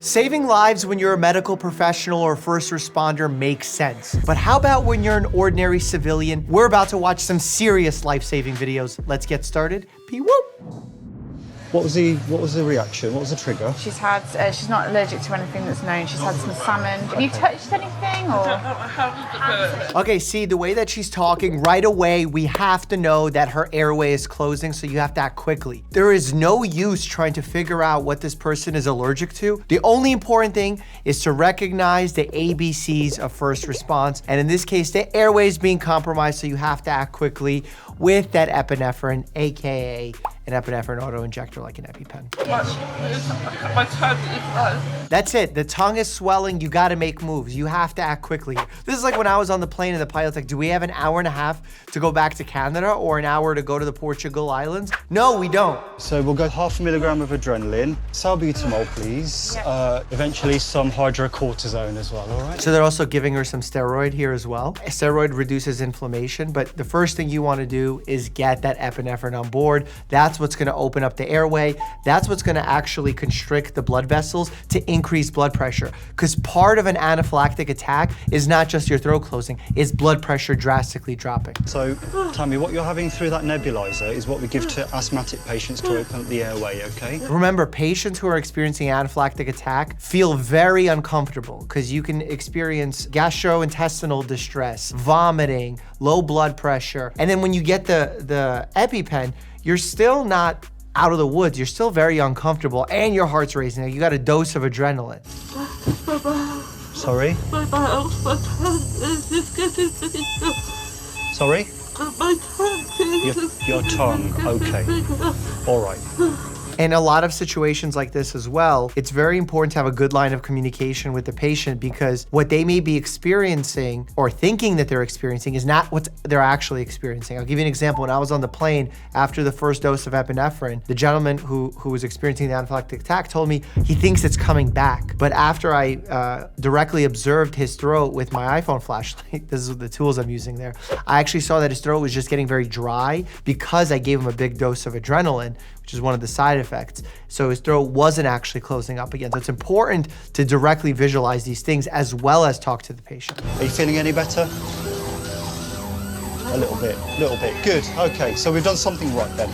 Saving lives when you're a medical professional or first responder makes sense. But how about when you're an ordinary civilian? We're about to watch some serious life-saving videos. Let's get started. Pee-whoop. What was the reaction? What was the trigger? She's not allergic to anything that's known. She's had some salmon. Have you touched anything or? Okay, see, the way that she's talking, right away, we have to know that her airway is closing, so you have to act quickly. There is no use trying to figure out what this person is allergic to. The only important thing is to recognize the ABCs of first response. And in this case, the airway is being compromised, so you have to act quickly with that epinephrine, AKA an epinephrine auto-injector like an EpiPen. My tongue is That's it. The tongue is swelling. You got to make moves. You have to act quickly. This is like when I was on the plane and the pilot's like, do we have an hour and a half to go back to Canada or an hour to go to the Portugal Islands? No, we don't. So we'll go 0.5 milligram of adrenaline, salbutamol, please. Eventually some hydrocortisone as well, all right? So they're also giving her some steroid here as well. A steroid reduces inflammation, but the first thing you want to do is get that epinephrine on board. That's what's going to open up the airway. That's what's going to actually constrict the blood vessels to increase blood pressure. Because part of an anaphylactic attack is not just your throat closing, it's blood pressure drastically dropping. So, Tammy, what you're having through that nebulizer is what we give to asthmatic patients to open up the airway, okay? Remember, patients who are experiencing anaphylactic attack feel very uncomfortable because you can experience gastrointestinal distress, vomiting, low blood pressure. And then when you get the EpiPen, you're still not out of the woods. You're still very uncomfortable and your heart's racing. You got a dose of adrenaline. Sorry? my mouth, my tongue is getting bigger. Sorry? My tongue Your tongue, okay. All right. In a lot of situations like this as well, it's very important to have a good line of communication with the patient because what they may be experiencing or thinking that they're experiencing is not what they're actually experiencing. I'll give you an example. When I was on the plane after the first dose of epinephrine, the gentleman who was experiencing the anaphylactic attack told me he thinks it's coming back. But after I directly observed his throat with my iPhone flashlight, this is the tools I'm using there, I actually saw that his throat was just getting very dry because I gave him a big dose of adrenaline, which is one of the side effects. So his throat wasn't actually closing up again. So it's important to directly visualize these things as well as talk to the patient. Are you feeling any better? A little bit. Good, okay, so we've done something right then.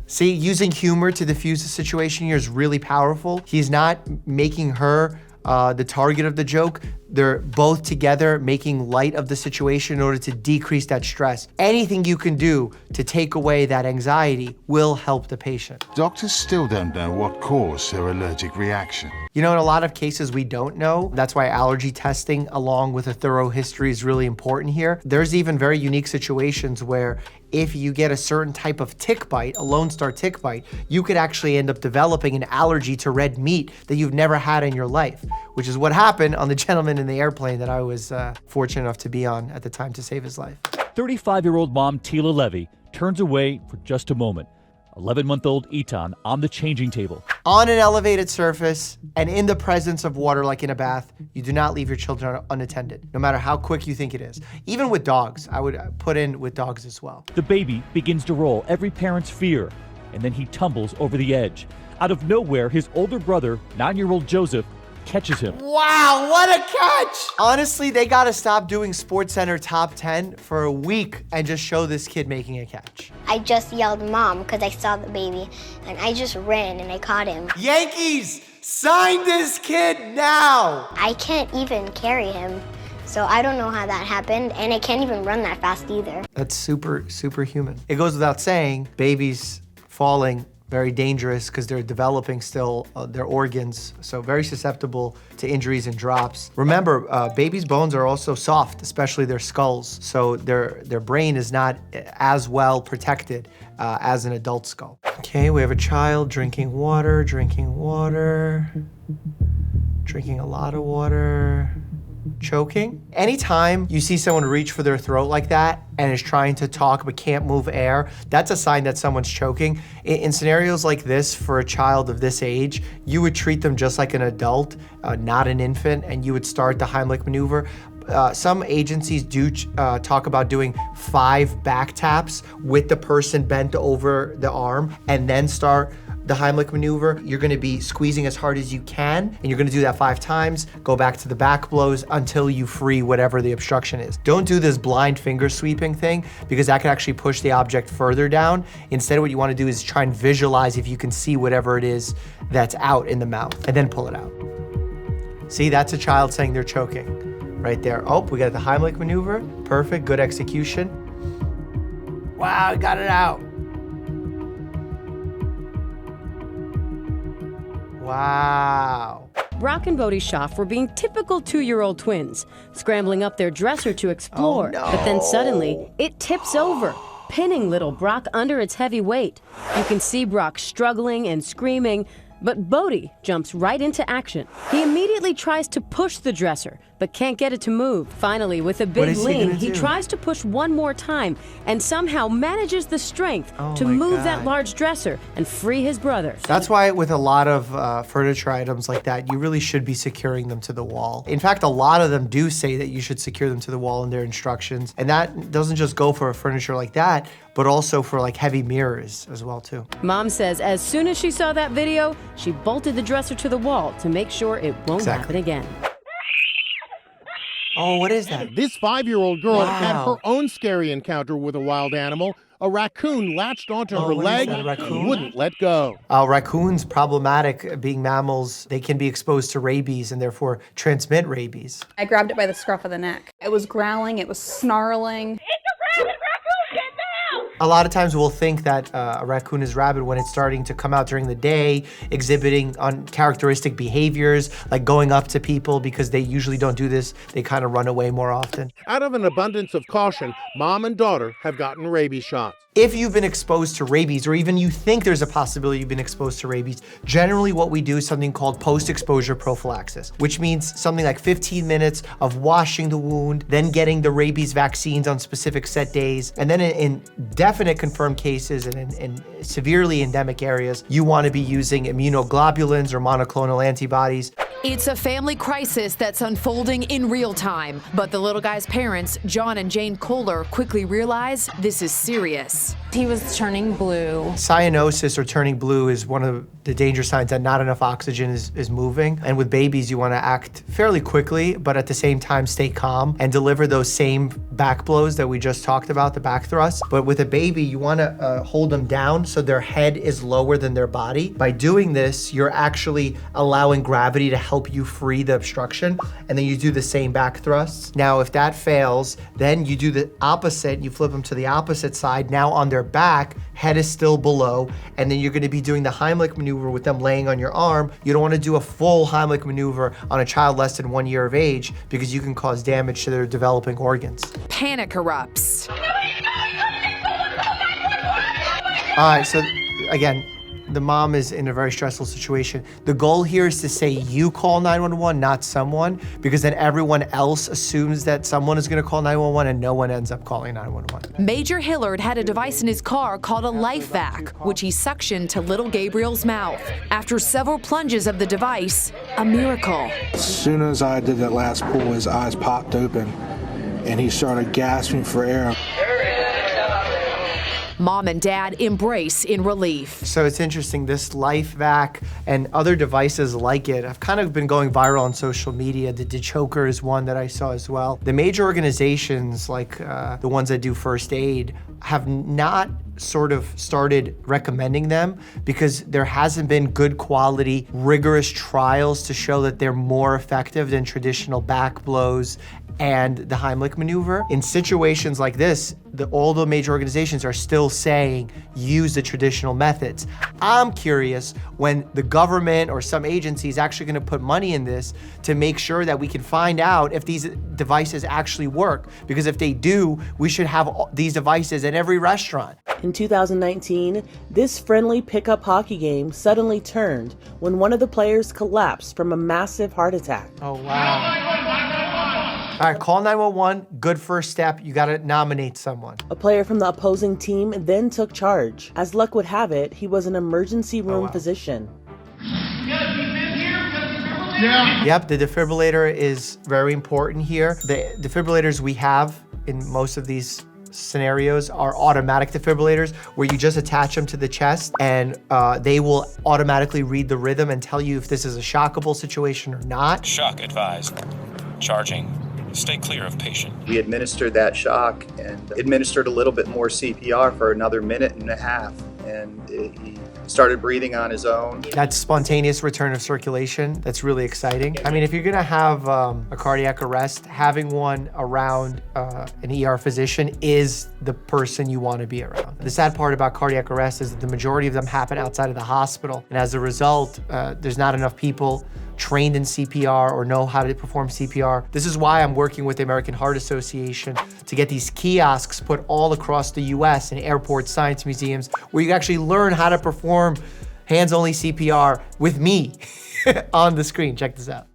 See, using humor to diffuse the situation here is really powerful. He's not making her the target of the joke. They're both together making light of the situation in order to decrease that stress. Anything you can do to take away that anxiety will help the patient. Doctors still don't know what caused her allergic reaction. You know, in a lot of cases we don't know. That's why allergy testing along with a thorough history is really important here. There's even very unique situations where if you get a certain type of tick bite, a Lone Star tick bite, you could actually end up developing an allergy to red meat that you've never had in your life, which is what happened on the gentleman in the airplane that I was fortunate enough to be on at the time to save his life. 35-year-old mom Tila Levy turns away for just a moment. 11-month-old Etan on the changing table. On an elevated surface and in the presence of water like in a bath, you do not leave your children unattended, no matter how quick you think it is. Even with dogs, I would put in with dogs as well. The baby begins to roll, every parent's fear, and then he tumbles over the edge. Out of nowhere, his older brother, 9-year-old Joseph, catches him. Wow, what a catch! Honestly, they gotta stop doing SportsCenter top 10 for a week and just show this kid making a catch. I just yelled mom because I saw the baby and I just ran and I caught him. Yankees, sign this kid now! I can't even carry him, so I don't know how that happened, and I can't even run that fast either. That's superhuman. It goes without saying, babies falling, very dangerous because they're developing still their organs, so very susceptible to injuries and drops. Remember, babies' bones are also soft, especially their skulls, so their brain is not as well protected as an adult skull. Okay, we have a child drinking water, drinking a lot of water, choking. Anytime you see someone reach for their throat like that and is trying to talk but can't move air, that's a sign that someone's choking. In scenarios like this, for a child of this age, you would treat them just like an adult, not an infant, and you would start the Heimlich Maneuver. Some agencies do talk about doing 5 back taps with the person bent over the arm and then start the Heimlich maneuver, you're gonna be squeezing as hard as you can, and you're gonna do that 5 times, go back to the back blows until you free whatever the obstruction is. Don't do this blind finger sweeping thing, because that can actually push the object further down. Instead, what you wanna do is try and visualize if you can see whatever it is that's out in the mouth, and then pull it out. See, that's a child saying they're choking right there. Oh, we got the Heimlich maneuver. Perfect, good execution. Wow, got it out. Wow. Brock and Bodhi Schaff were being typical 2-year-old twins, scrambling up their dresser to explore. Oh, no. But then suddenly, it tips over, pinning little Brock under its heavy weight. You can see Brock struggling and screaming, but Bodhi jumps right into action. He immediately tries to push the dresser, but can't get it to move. Finally, with a big lean, he tries to push one more time and somehow manages the strength to move that large dresser and free his brother. That's why with a lot of furniture items like that, you really should be securing them to the wall. In fact, a lot of them do say that you should secure them to the wall in their instructions. And that doesn't just go for a furniture like that, but also for like heavy mirrors as well too. Mom says as soon as she saw that video, she bolted the dresser to the wall to make sure it won't happen again. Oh, what is that? This 5-year-old girl had her own scary encounter with a wild animal. A raccoon latched onto her leg and wouldn't let go. Raccoons, problematic being mammals, they can be exposed to rabies and therefore transmit rabies. I grabbed it by the scruff of the neck. It was growling, it was snarling. A lot of times we'll think that a raccoon is rabid when it's starting to come out during the day, exhibiting uncharacteristic behaviors, like going up to people because they usually don't do this. They kind of run away more often. Out of an abundance of caution, mom and daughter have gotten rabies shots. If you've been exposed to rabies, or even you think there's a possibility you've been exposed to rabies, generally what we do is something called post-exposure prophylaxis, which means something like 15 minutes of washing the wound, then getting the rabies vaccines on specific set days. And then in definite confirmed cases and in severely endemic areas, you want to be using immunoglobulins or monoclonal antibodies. It's a family crisis that's unfolding in real time, but the little guy's parents, John and Jane Kohler, quickly realize this is serious. He was turning blue. Cyanosis, or turning blue, is one of the danger signs that not enough oxygen is moving. And with babies, you want to act fairly quickly, but at the same time stay calm and deliver those same back blows that we just talked about, the back thrusts. But with a baby, you want to hold them down so their head is lower than their body. By doing this, you're actually allowing gravity to help you free the obstruction, and then you do the same back thrusts. Now, if that fails, then you do the opposite. You flip them to the opposite side. Now on their back, head is still below, and then you're going to be doing the Heimlich maneuver with them laying on your arm. You don't want to do a full Heimlich maneuver on a child less than 1 year of age, because you can cause damage to their developing organs. Panic erupts. All right, so again, the mom is in a very stressful situation. The goal here is to say you call 911, not someone, because then everyone else assumes that someone is going to call 911 and no one ends up calling 911. Major Hillard had a device in his car called a life vac, which he suctioned to little Gabriel's mouth. After several plunges of the device, a miracle. As soon as I did that last pull, his eyes popped open and he started gasping for air. Mom and dad embrace in relief. So it's interesting, this life vac and other devices like it have kind of been going viral on social media. The dechoker is one that I saw as well. The major organizations, like the ones that do first aid, have not sort of started recommending them because there hasn't been good quality, rigorous trials to show that they're more effective than traditional back blows and the Heimlich maneuver. In situations like this, all the major organizations are still saying use the traditional methods. I'm curious when the government or some agency is actually gonna put money in this to make sure that we can find out if these devices actually work. Because if they do, we should have these devices at every restaurant. In 2019, this friendly pickup hockey game suddenly turned when one of the players collapsed from a massive heart attack. Oh, wow. All right, call 911, good first step. You gotta nominate someone. A player from the opposing team then took charge. As luck would have it, he was an emergency room physician. Yep, the defibrillator is very important here. The defibrillators we have in most of these scenarios are automatic defibrillators, where you just attach them to the chest and they will automatically read the rhythm and tell you if this is a shockable situation or not. Shock advised. Charging. Stay clear of patient. We administered that shock and administered a little bit more CPR for another minute and a half, and he started breathing on his own. That's spontaneous return of circulation. That's really exciting. I mean, if you're gonna have a cardiac arrest, having one around an ER physician is the person you want to be around. The sad part about cardiac arrest is that the majority of them happen outside of the hospital, and as a result, there's not enough people trained in CPR or know how to perform CPR. This is why I'm working with the American Heart Association to get these kiosks put all across the US in airports, science museums, where you actually learn how to perform hands-only CPR with me on the screen. Check this out.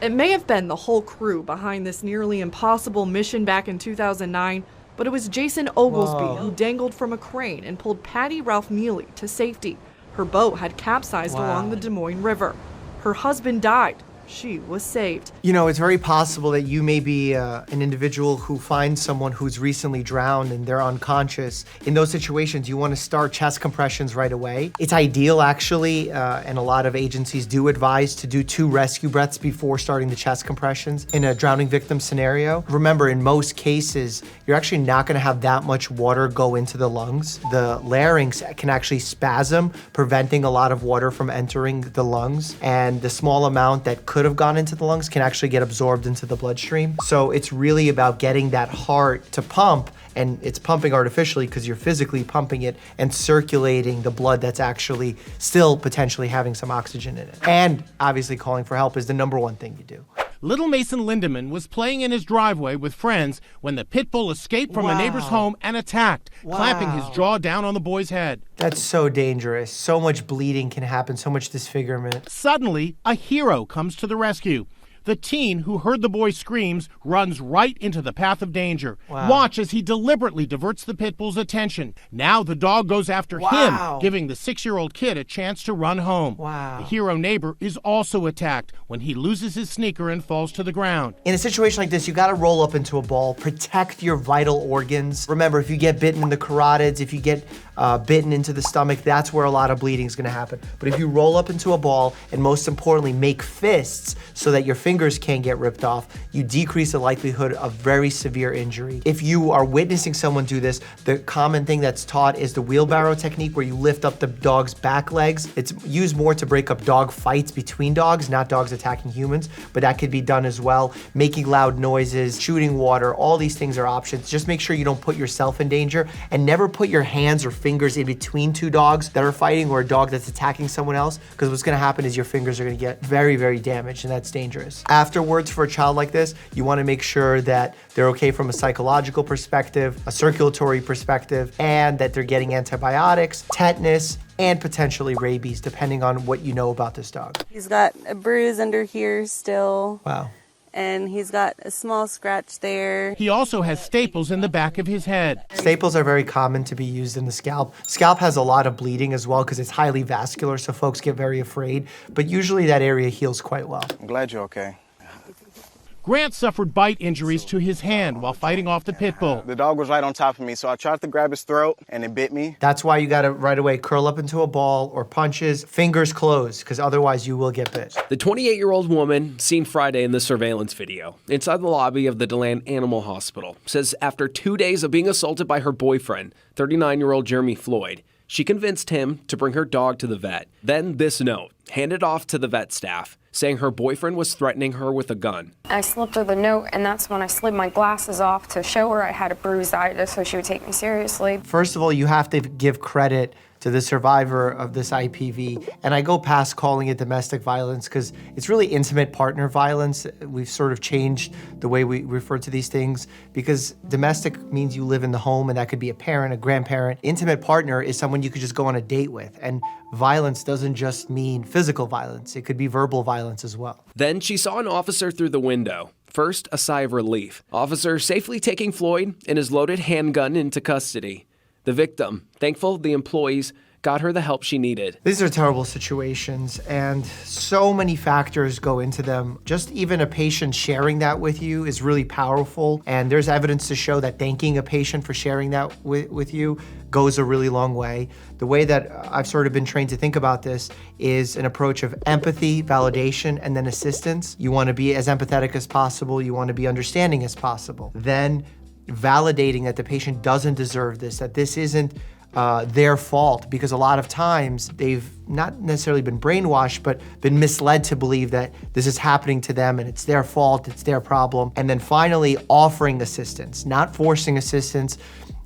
It may have been the whole crew behind this nearly impossible mission back in 2009, but it was Jason Oglesby who dangled from a crane and pulled Patty Ralph Neely to safety. Her boat had capsized along the Des Moines River. Her husband died. She was saved. You know, it's very possible that you may be an individual who finds someone who's recently drowned and they're unconscious. In those situations, you want to start chest compressions right away. It's ideal, actually, and a lot of agencies do advise to do 2 rescue breaths before starting the chest compressions in a drowning victim scenario. Remember, in most cases, you're actually not going to have that much water go into the lungs. The larynx can actually spasm, preventing a lot of water from entering the lungs, and the small amount that could have gone into the lungs can actually get absorbed into the bloodstream. So it's really about getting that heart to pump, and it's pumping artificially because you're physically pumping it and circulating the blood that's actually still potentially having some oxygen in it. And obviously calling for help is the #1 thing you do. Little Mason Lindemann was playing in his driveway with friends when the pit bull escaped from a neighbor's home and attacked, clamping his jaw down on the boy's head. That's so dangerous. So much bleeding can happen, so much disfigurement. Suddenly, a hero comes to the rescue. The teen who heard the boy's screams runs right into the path of danger. Watch as he deliberately diverts the pit bull's attention. Now the dog goes after him, giving the 6-year-old kid a chance to run home. The hero neighbor is also attacked when he loses his sneaker and falls to the ground. In a situation like this, you gotta roll up into a ball, protect your vital organs. Remember, if you get bitten in the carotids, if you get bitten into the stomach, that's where a lot of bleeding is gonna happen. But if you roll up into a ball, and most importantly, make fists so that your fingers can't get ripped off, you decrease the likelihood of very severe injury. If you are witnessing someone do this, the common thing that's taught is the wheelbarrow technique, where you lift up the dog's back legs. It's used more to break up dog fights between dogs, not dogs attacking humans, but that could be done as well. Making loud noises, shooting water, all these things are options. Just make sure you don't put yourself in danger, and never put your hands or fingers in between 2 dogs that are fighting or a dog that's attacking someone else, because what's gonna happen is your fingers are gonna get very, very damaged, and that's dangerous. Afterwards, for a child like this, you wanna make sure that they're okay from a psychological perspective, a circulatory perspective, and that they're getting antibiotics, tetanus, and potentially rabies, depending on what you know about this dog. He's got a bruise under here still. Wow. And he's got a small scratch there. He also has staples in the back of his head. Staples are very common to be used in the scalp. Scalp has a lot of bleeding as well because it's highly vascular, so folks get very afraid, but usually that area heals quite well. I'm glad you're okay. Grant suffered bite injuries to his hand while fighting off the pit bull. The dog was right on top of me, so I tried to grab his throat, and it bit me. That's why you gotta right away curl up into a ball or punches, fingers closed, because otherwise you will get bit. The 28-year-old woman seen Friday in the surveillance video inside the lobby of the DeLand Animal Hospital says after 2 days of being assaulted by her boyfriend, 39-year-old Jeremy Floyd, she convinced him to bring her dog to the vet. Then this note, handed off to the vet staff, saying her boyfriend was threatening her with a gun. I slipped her the note, and that's when I slid my glasses off to show her I had a bruised eye just so she would take me seriously. First of all, you have to give credit to the survivor of this IPV. And I go past calling it domestic violence because it's really intimate partner violence. We've sort of changed the way we refer to these things because domestic means you live in the home, and that could be a parent, a grandparent. Intimate partner is someone you could just go on a date with. And violence doesn't just mean physical violence. It could be verbal violence as well. Then she saw an officer through the window. First, a sigh of relief. Officer safely taking Floyd and his loaded handgun into custody. The victim, thankful the employees got her the help she needed. These are terrible situations, and so many factors go into them. Just even a patient sharing that with you is really powerful, and there's evidence to show that thanking a patient for sharing that with you goes a really long way. The way that I've sort of been trained to think about this is an approach of empathy, validation, and then assistance. You want to be as empathetic as possible. You want to be understanding as possible. Then validating that the patient doesn't deserve this, that this isn't their fault, because a lot of times they've not necessarily been brainwashed, but been misled to believe that this is happening to them and it's their fault, it's their problem. And then finally offering assistance, not forcing assistance,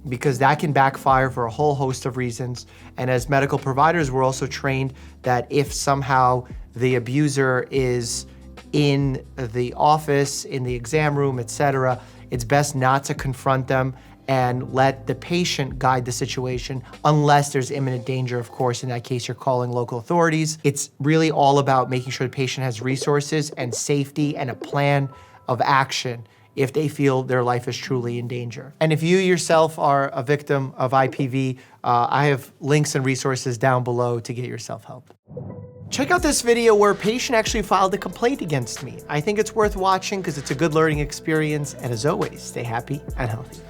because that can backfire for a whole host of reasons. And as medical providers, we're also trained that if somehow the abuser is in the office, in the exam room, etc., it's best not to confront them and let the patient guide the situation, unless there's imminent danger. Of course, in that case, you're calling local authorities. It's really all about making sure the patient has resources and safety and a plan of action if they feel their life is truly in danger. And if you yourself are a victim of IPV, I have links and resources down below to get yourself help. Check out this video where a patient actually filed a complaint against me. I think it's worth watching because it's a good learning experience, and as always, stay happy and healthy.